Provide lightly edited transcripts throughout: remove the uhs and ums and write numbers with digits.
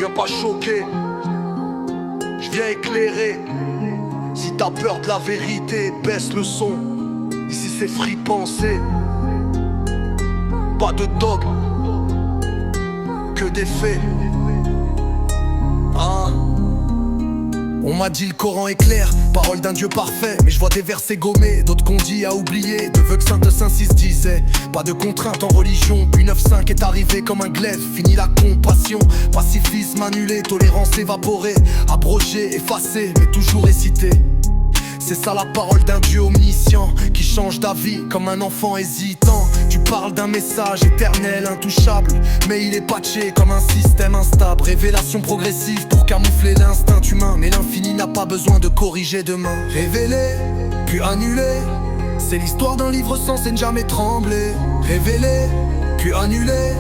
viens pas choquer, je viens éclairer. Si t'as peur de la vérité, baisse le son. Ici c'est free pensée, pas de dogme, que des faits. Ah. On m'a dit le Coran est clair, parole d'un Dieu parfait. Mais je vois des versets gommés, d'autres qu'on dit à oublier. De vœux que Sainte Saint-Cis disait, pas de contrainte en religion. Puis 9-5 est arrivé comme un glaive, fini la compassion. Pacifisme annulé, tolérance évaporée, abrogé, effacé, mais toujours récité. C'est ça la parole d'un Dieu omniscient, qui change d'avis comme un enfant hésitant. Tu parles d'un message éternel, intouchable, mais il est patché comme un système instable. Révélation progressive pour camoufler l'instinct humain, mais l'infini n'a pas besoin de corriger demain. Révélé, puis annulé, c'est l'histoire d'un livre censé ne jamais trembler. Révélé, puis annulé,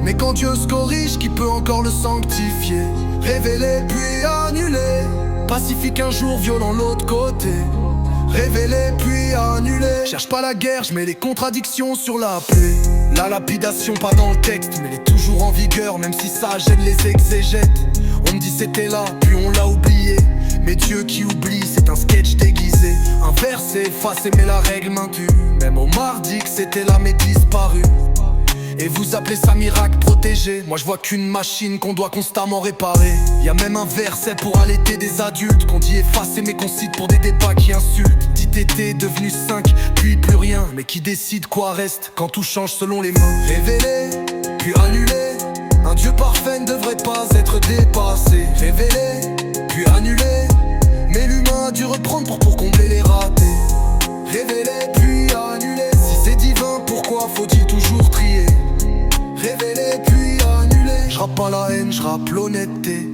mais quand Dieu se corrige, qui peut encore le sanctifier? Révélé, puis annulé, pacifique un jour, violent l'autre côté. Révélé puis annulé. Cherche pas la guerre, je mets les contradictions sur la paix. La lapidation pas dans le texte, mais elle est toujours en vigueur, même si ça gêne les exégètes. On me dit c'était là, puis on l'a oublié. Mais Dieu qui oublie, c'est un sketch déguisé. Un verset effacé, mais la règle maintenue. Même Omar dit que c'était là, mais disparu. Et vous appelez ça miracle protégé. Moi je vois qu'une machine qu'on doit constamment réparer. Y'a même un verset pour allaiter des adultes, qu'on dit effacer mais qu'on cite pour des débats qui insultent. Dit été devenu 5, puis plus rien, mais qui décide quoi reste quand tout change selon les mains. Révélé, puis annulé, un Dieu parfait ne devrait pas être dépassé. Révélé, puis annulé, mais l'humain a dû reprendre pour combler les ratés. Révélé, puis annulé, si c'est divin, pourquoi faut-il toujours trier? Révélé puis annulé. J'rappe pas la haine, j'rappe l'honnêteté.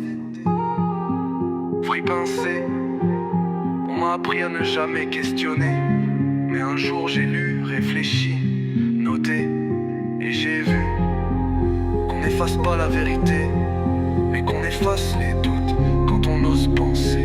Free pincé, on m'a appris à ne jamais questionner. Mais un jour j'ai lu, réfléchi, noté, et j'ai vu qu'on n'efface pas la vérité, mais qu'on efface les doutes quand on ose penser.